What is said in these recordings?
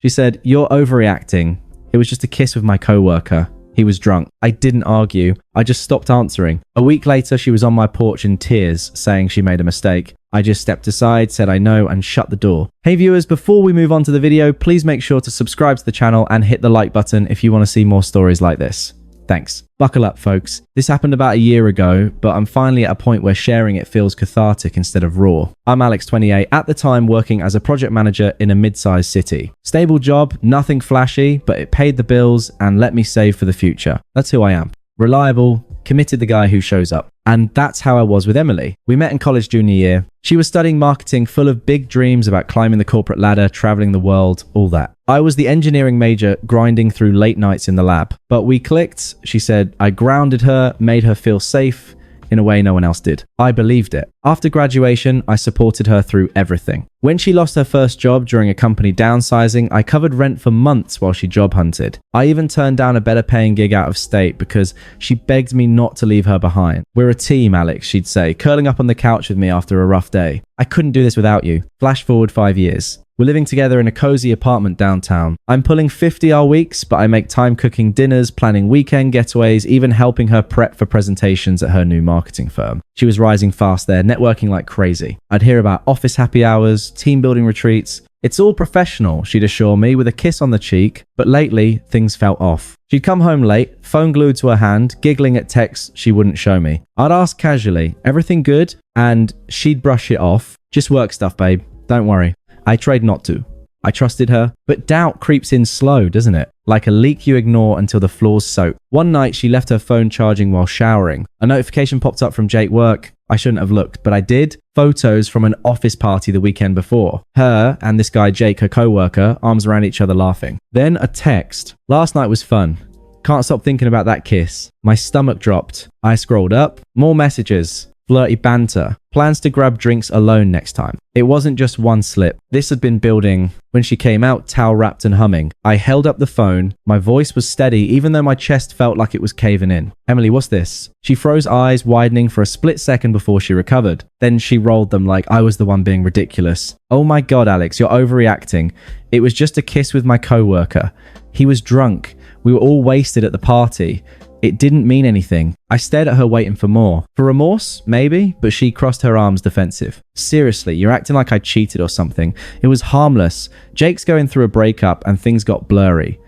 She said, "You're overreacting. It was just a kiss with my coworker. He was drunk." I didn't argue. I just stopped answering. A week later, she was on my porch in tears, saying she made a mistake. I just stepped aside, said I know, and shut the door. Hey viewers, before we move on to the video, please make sure to subscribe to the channel and hit the like button if you want to see more stories like this. Thanks. Buckle up, folks. This happened about a year ago, but I'm finally at a point where sharing it feels cathartic instead of raw. I'm Alex, 28, at the time working as a project manager in a mid-sized city. Stable job, nothing flashy, but it paid the bills and let me save for the future. That's who I am. Reliable, committed, the guy who shows up. And that's how I was with Emily. We met in college junior year. She was studying marketing, full of big dreams about climbing the corporate ladder, traveling the world, all that. I was the engineering major, grinding through late nights in the lab. But we clicked. She said I grounded her, made her feel safe in a way no one else did. I believed it. After graduation, I supported her through everything. When she lost her first job during a company downsizing, I covered rent for months while she job hunted. I even turned down a better paying gig out of state because she begged me not to leave her behind. "We're a team, Alex," she'd say, curling up on the couch with me after a rough day. "I couldn't do this without you." Flash forward 5 years. We're living together in a cozy apartment downtown. I'm pulling 50-hour weeks, but I make time cooking dinners, planning weekend getaways, even helping her prep for presentations at her new marketing firm. She was rising fast there, networking like crazy. I'd hear about office happy hours, team building retreats. "It's all professional," she'd assure me with a kiss on the cheek, but lately things felt off. She'd come home late, phone glued to her hand, giggling at texts she wouldn't show me. I'd ask casually, "Everything good?" And she'd brush it off. "Just work stuff, babe. Don't worry." I tried not to. I trusted her, but doubt creeps in slow, doesn't it? Like a leak you ignore until the floor's soaked. One night, she left her phone charging while showering. A notification popped up from Jake work. I shouldn't have looked, but I did. Photos from an office party the weekend before. Her and this guy Jake, her coworker, arms around each other laughing. Then a text. "Last night was fun. Can't stop thinking about that kiss." My stomach dropped. I scrolled up. More messages. Flirty banter. Plans to grab drinks alone next time. It wasn't just one slip. This had been building. When she came out, towel wrapped and humming, I held up the phone. My voice was steady, even though my chest felt like it was caving in. "Emily, what's this?" She froze, eyes widening for a split second before she recovered. Then she rolled them like I was the one being ridiculous. "Oh my God, Alex, you're overreacting. It was just a kiss with my coworker. He was drunk. We were all wasted at the party. It didn't mean anything." I stared at her, waiting for more. For remorse? Maybe, but she crossed her arms defensive. "Seriously, you're acting like I cheated or something. It was harmless. Jake's going through a breakup and things got blurry.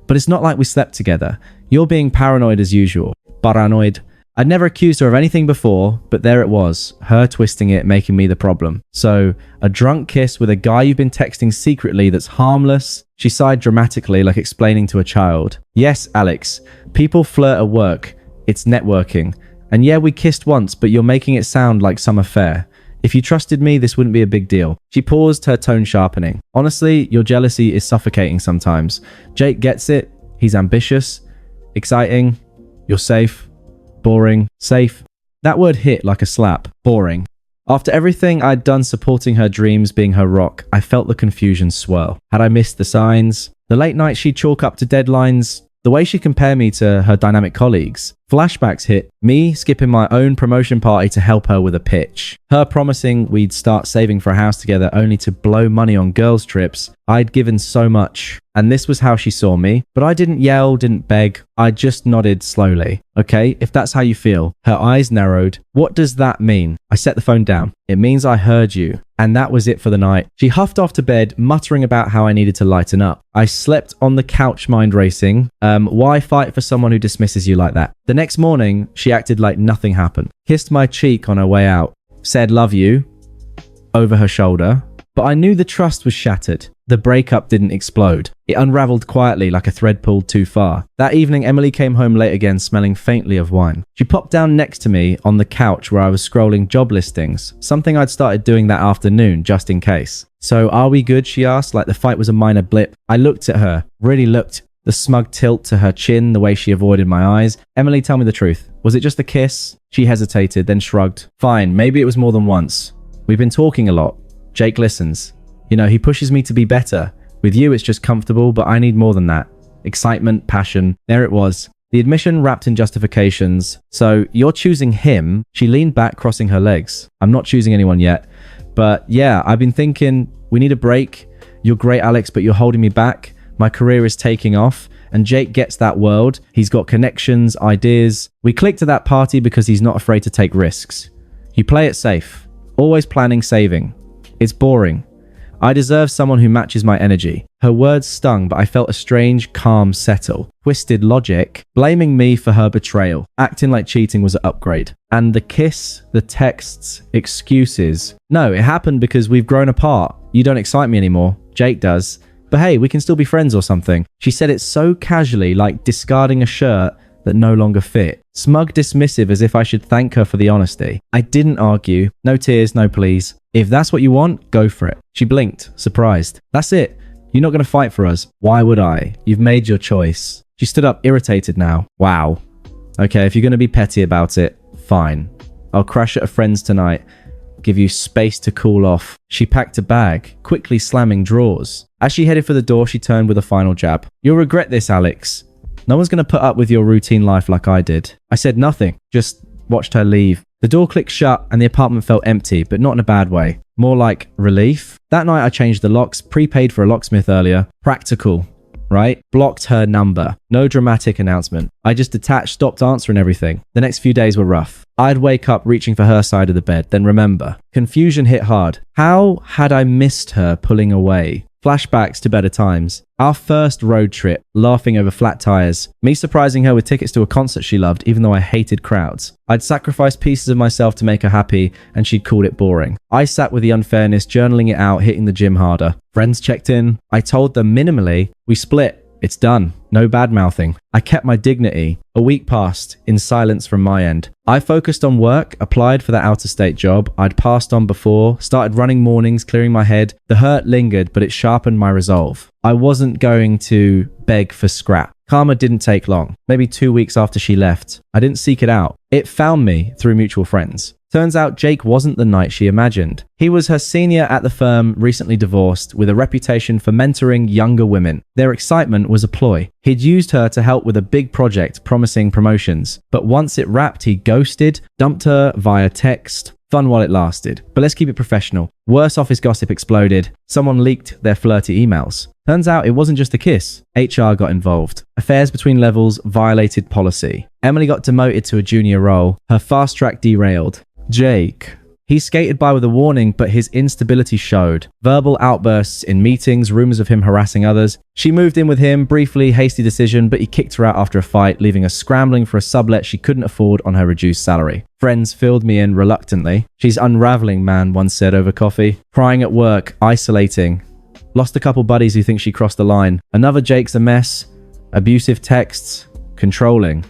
But it's not like we slept together. You're being paranoid as usual." Paranoid. I'd never accused her of anything before, but there it was, her twisting it, making me the problem. "So, a drunk kiss with a guy you've been texting secretly that's harmless?" She sighed dramatically, like explaining to a child. "Yes, Alex. People flirt at work. It's networking. And yeah, we kissed once, but you're making it sound like some affair. If you trusted me, this wouldn't be a big deal." She paused, her tone sharpening. "Honestly, your jealousy is suffocating sometimes. Jake gets it. He's ambitious. Exciting. You're safe. Boring. Safe." That word hit like a slap. Boring. After everything I'd done supporting her dreams, being her rock, I felt the confusion swirl. Had I missed the signs? The late nights she'd chalk up to deadlines? The way she'd compare me to her dynamic colleagues? Flashbacks hit. Me skipping my own promotion party to help her with a pitch. Her promising we'd start saving for a house together only to blow money on girls' trips. I'd given so much. And this was how she saw me. But I didn't yell, didn't beg. I just nodded slowly. "Okay, if that's how you feel." Her eyes narrowed. "What does that mean?" I set the phone down. "It means I heard you. And that was it for the night." She huffed off to bed, muttering about how I needed to lighten up. I slept on the couch, mind racing. Why fight for someone who dismisses you like that? The next morning, she acted like nothing happened. Kissed my cheek on her way out. Said "love you" over her shoulder. But I knew the trust was shattered. The breakup didn't explode. It unraveled quietly like a thread pulled too far. That evening, Emily came home late again, smelling faintly of wine. She popped down next to me on the couch where I was scrolling job listings, something I'd started doing that afternoon just in case. "So are we good?" she asked, like the fight was a minor blip. I looked at her, really looked. The smug tilt to her chin, the way she avoided my eyes. "Emily, tell me the truth. Was it just a kiss?" She hesitated, then shrugged. "Fine, maybe it was more than once. We've been talking a lot. Jake listens. You know, he pushes me to be better. With you, it's just comfortable, but I need more than that. Excitement, passion." There it was. The admission wrapped in justifications. "So, you're choosing him?" She leaned back, crossing her legs. "I'm not choosing anyone yet. But yeah, I've been thinking we need a break. You're great, Alex, but you're holding me back. My career is taking off. And Jake gets that world. He's got connections, ideas. We clicked at that party because he's not afraid to take risks. You play it safe. Always planning saving. It's boring. I deserve someone who matches my energy. Her words stung, but I felt a strange, calm settle. Twisted logic, blaming me for her betrayal. Acting like cheating was an upgrade. And the kiss, the texts, excuses. No, it happened because we've grown apart. You don't excite me anymore. Jake does. But hey, we can still be friends or something. She said it so casually, like discarding a shirt that no longer fit. Smug, dismissive, as if I should thank her for the honesty. I didn't argue. No tears, no pleas. If that's what you want, go for it. She blinked, surprised. That's it. You're not going to fight for us. Why would I? You've made your choice. She stood up, irritated now. Wow. Okay, if you're going to be petty about it, fine. I'll crash at a friend's tonight. Give you space to cool off. She packed a bag, quickly slamming drawers. As she headed for the door, she turned with a final jab. You'll regret this, Alex. No one's going to put up with your routine life like I did. I said nothing, just watched her leave. The door clicked shut and the apartment felt empty, but not in a bad way. More like relief. That night I changed the locks, prepaid for a locksmith earlier. Practical, right? Blocked her number. No dramatic announcement. I just detached, stopped answering everything. The next few days were rough. I'd wake up reaching for her side of the bed, then remember. Confusion hit hard. How had I missed her pulling away? Flashbacks to better times. Our first road trip, laughing over flat tires. Me surprising her with tickets to a concert she loved, even though I hated crowds. I'd sacrificed pieces of myself to make her happy, and she'd called it boring. I sat with the unfairness, journaling it out, hitting the gym harder. Friends checked in. I told them minimally, we split. It's done. No bad mouthing. I kept my dignity. A week passed, in silence from my end. I focused on work, applied for that out-of-state job I'd passed on before, started running mornings, clearing my head. The hurt lingered, but it sharpened my resolve. I wasn't going to beg for scrap. Karma didn't take long. Maybe 2 weeks after she left. I didn't seek it out. It found me through mutual friends. Turns out Jake wasn't the knight she imagined. He was her senior at the firm, recently divorced, with a reputation for mentoring younger women. Their excitement was a ploy. He'd used her to help with a big project promising promotions. But once it wrapped, he ghosted, dumped her via text. Fun while it lasted. But let's keep it professional. Worse office gossip exploded. Someone leaked their flirty emails. Turns out it wasn't just a kiss. HR got involved. Affairs between levels violated policy. Emily got demoted to a junior role. Her fast track derailed. Jake. He skated by with a warning, but his instability showed. Verbal outbursts in meetings, rumors of him harassing others. She moved in with him, briefly, hasty decision, but he kicked her out after a fight, leaving her scrambling for a sublet she couldn't afford on her reduced salary. Friends filled me in reluctantly. She's unraveling, man once said over coffee. Crying at work, isolating. Lost a couple buddies who think she crossed the line. Another Jake's a mess. Abusive texts. Controlling.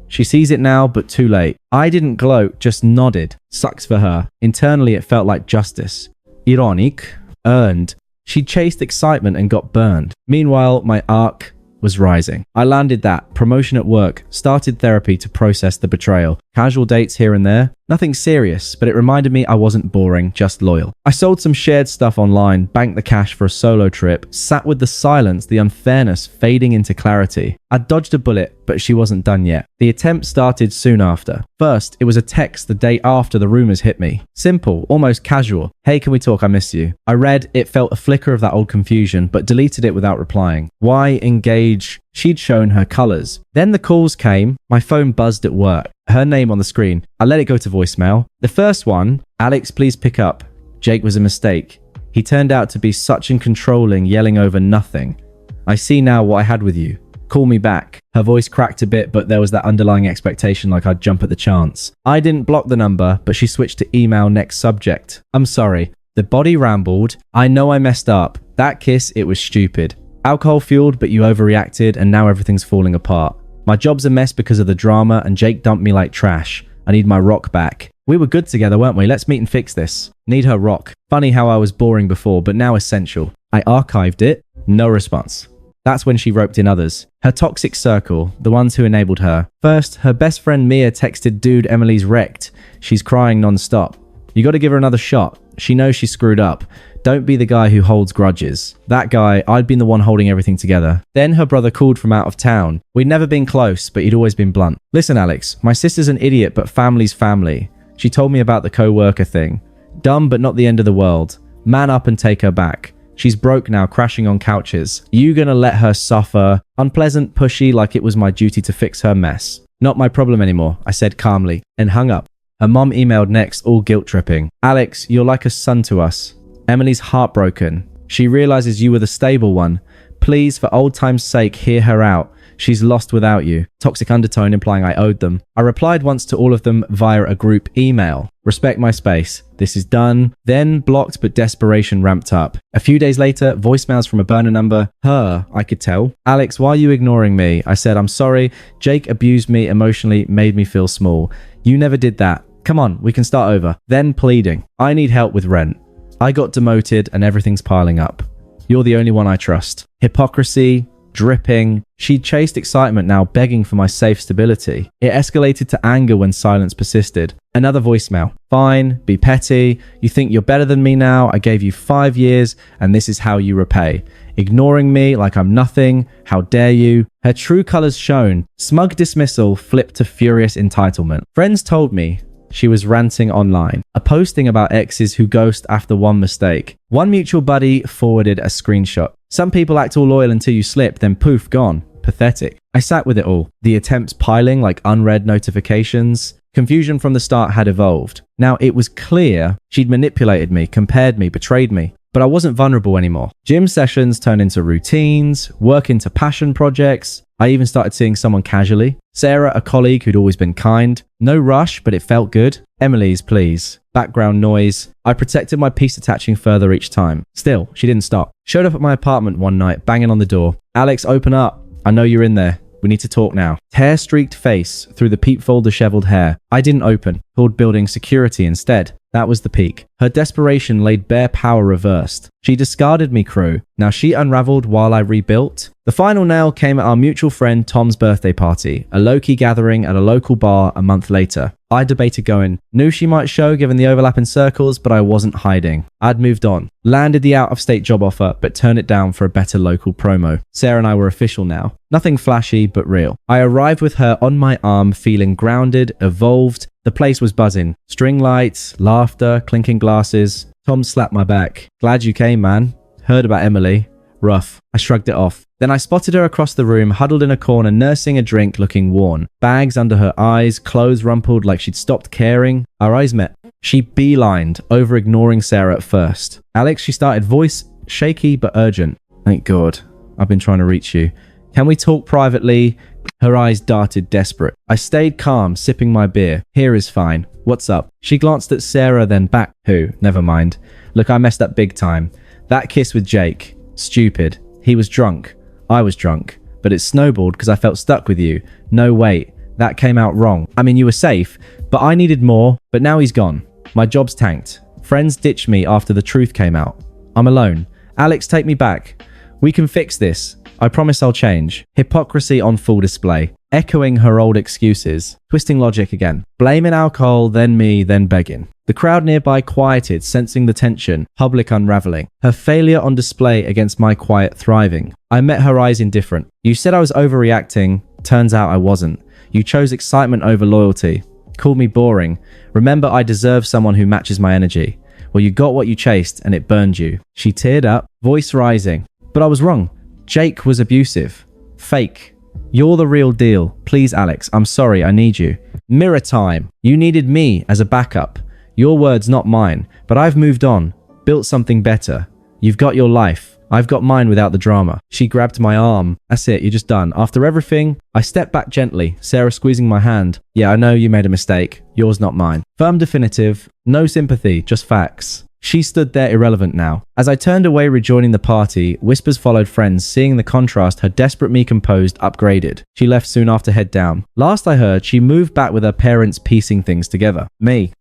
She sees it now, but too late. I didn't gloat, just nodded. Sucks for her. Internally, it felt like justice. Ironic. Earned. She chased excitement and got burned. Meanwhile, my arc was rising. I landed that. Promotion at work. Started therapy to process the betrayal. Casual dates here and there. Nothing serious, but it reminded me I wasn't boring, just loyal. I sold some shared stuff online, banked the cash for a solo trip, sat with the silence, the unfairness fading into clarity. I dodged a bullet, but she wasn't done yet. The attempt started soon after. First, it was a text the day after the rumors hit me. Simple, almost casual. Hey, can we talk? I miss you. I read it, felt a flicker of that old confusion, but deleted it without replying. Why engage? She'd shown her colors. Then the calls came. My phone buzzed at work. Her name on the screen. I let it go to voicemail. The first one, Alex, please pick up. Jake was a mistake. He turned out to be such and controlling, yelling over nothing. I see now what I had with you. Call me back. Her voice cracked a bit, but there was that underlying expectation like I'd jump at the chance. I didn't block the number, but she switched to email next subject. I'm sorry. The body rambled. I know I messed up. That kiss, it was stupid. Alcohol fueled, but you overreacted, and now everything's falling apart. My job's a mess because of the drama, and Jake dumped me like trash. I need my rock back. We were good together, weren't we? Let's meet and fix this. Need her rock. Funny how I was boring before, but now essential. I archived it. No response. That's when she roped in others. Her toxic circle, the ones who enabled her. First, her best friend Mia texted, dude, Emily's wrecked. She's crying non-stop. You gotta give her another shot. She knows she screwed up. Don't be the guy who holds grudges. That guy, I'd been the one holding everything together. Then her brother called from out of town. We'd never been close, but he'd always been blunt. Listen, Alex, my sister's an idiot, but family's family. She told me about the Coworker thing. Dumb, but not the end of the world. Man up and take her back. She's broke now, crashing on couches. You gonna let her suffer? Unpleasant, pushy, like it was my duty to fix her mess. Not my problem anymore, I said calmly, and hung up. Her mom emailed next, all guilt-tripping. Alex, you're like a son to us. Emily's heartbroken. She realizes you were the stable one. Please, for old time's sake, hear her out. She's lost without you. Toxic undertone implying I owed them. I replied once to all of them via a group email. Respect my space. This is done. Then blocked, but desperation ramped up. A few days later, voicemails from a burner number. Her, I could tell. Alex, why are you ignoring me? I said, I'm sorry. Jake abused me emotionally, made me feel small. You never did that. Come on, we can start over. Then pleading. I need help with rent. I got demoted and everything's piling up. You're the only one I trust. Hypocrisy, dripping. She chased excitement now, begging for my safe stability. It escalated to anger when silence persisted. Another voicemail. Fine, be petty. You think you're better than me now. I gave you 5 years and this is how you repay. Ignoring me like I'm nothing. How dare you? Her true colors shown. Smug dismissal flipped to furious entitlement. Friends told me she was ranting online. A posting about exes who ghost after one mistake. One mutual buddy forwarded a screenshot. Some people act all loyal until you slip, then poof, gone. Pathetic. I sat with it all. The attempts piling like unread notifications. Confusion from the start had evolved. Now it was clear she'd manipulated me, compared me, betrayed me. But I wasn't vulnerable anymore. Gym sessions turned into routines, work into passion projects. I even started seeing someone casually. Sarah, a colleague who'd always been kind. No rush, but it felt good. Emily's, please. Background noise. I protected my peace attaching further each time. Still, she didn't stop. Showed up at my apartment one night, banging on the door. Alex, open up. I know you're in there. We need to talk now. Hair-streaked face through the peepfold disheveled hair. I didn't open. Called building security instead. That was the peak. Her desperation laid bare power reversed. She discarded me, crew. Now she unraveled while I rebuilt. The final nail came at our mutual friend Tom's birthday party, a low-key gathering at a local bar a month later. I debated going. Knew she might show given the overlap in circles, but I wasn't hiding. I'd moved on. Landed the out-of-state job offer, but turned it down for a better local promo. Sarah and I were official now. Nothing flashy, but real. I arrived with her on my arm, feeling grounded, evolved. The place was buzzing. String lights, laughter, clinking glasses. Tom slapped my back. Glad you came, man. Heard about Emily. Rough. I shrugged it off. Then I spotted her across the room, huddled in a corner, nursing a drink, looking worn. Bags under her eyes, clothes rumpled like she'd stopped caring. Our eyes met. She beelined, over ignoring Sarah at first. Alex, she started, voice shaky but urgent. Thank God. I've been trying to reach you. Can we talk privately? Her eyes darted desperate. I stayed calm, sipping my beer. Here is fine. What's up? She glanced at Sarah, then back. Who? Never mind. Look, I messed up big time. That kiss with Jake. Stupid. He was drunk. I was drunk. But it snowballed because I felt stuck with you. No, wait. That came out wrong. I mean, you were safe, but I needed more. But now he's gone. My job's tanked. Friends ditched me after the truth came out. I'm alone. Alex, take me back. We can fix this. I promise I'll change. Hypocrisy on full display. Echoing her old excuses. Twisting logic again. Blaming alcohol, then me, then begging. The crowd nearby quieted, sensing the tension. Public unraveling. Her failure on display against my quiet thriving. I met her eyes indifferent. You said I was overreacting. Turns out I wasn't. You chose excitement over loyalty. Called me boring. Remember, I deserve someone who matches my energy. Well, you got what you chased and it burned you. She teared up, voice rising. But I was wrong. Jake was abusive. Fake. You're the real deal. Please, Alex, I'm sorry, I need you. Mirror time. You needed me as a backup. Your words, not mine. But I've moved on. Built something better. You've got your life. I've got mine without the drama. She grabbed my arm. That's it, you're just done. After everything, I stepped back gently, Sarah squeezing my hand. Yeah, I know you made a mistake. Yours, not mine. Firm, definitive. No sympathy, just facts. She stood there irrelevant now. As I turned away rejoining the party, whispers followed friends, seeing the contrast her desperate me composed upgraded. She left soon after head down. Last I heard, she moved back with her parents piecing things together. Me.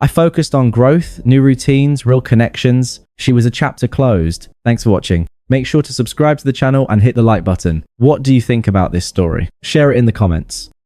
I focused on growth, new routines, real connections. She was a chapter closed. Thanks for watching. Make sure to subscribe to the channel and hit the like button. What do you think about this story? Share it in the comments.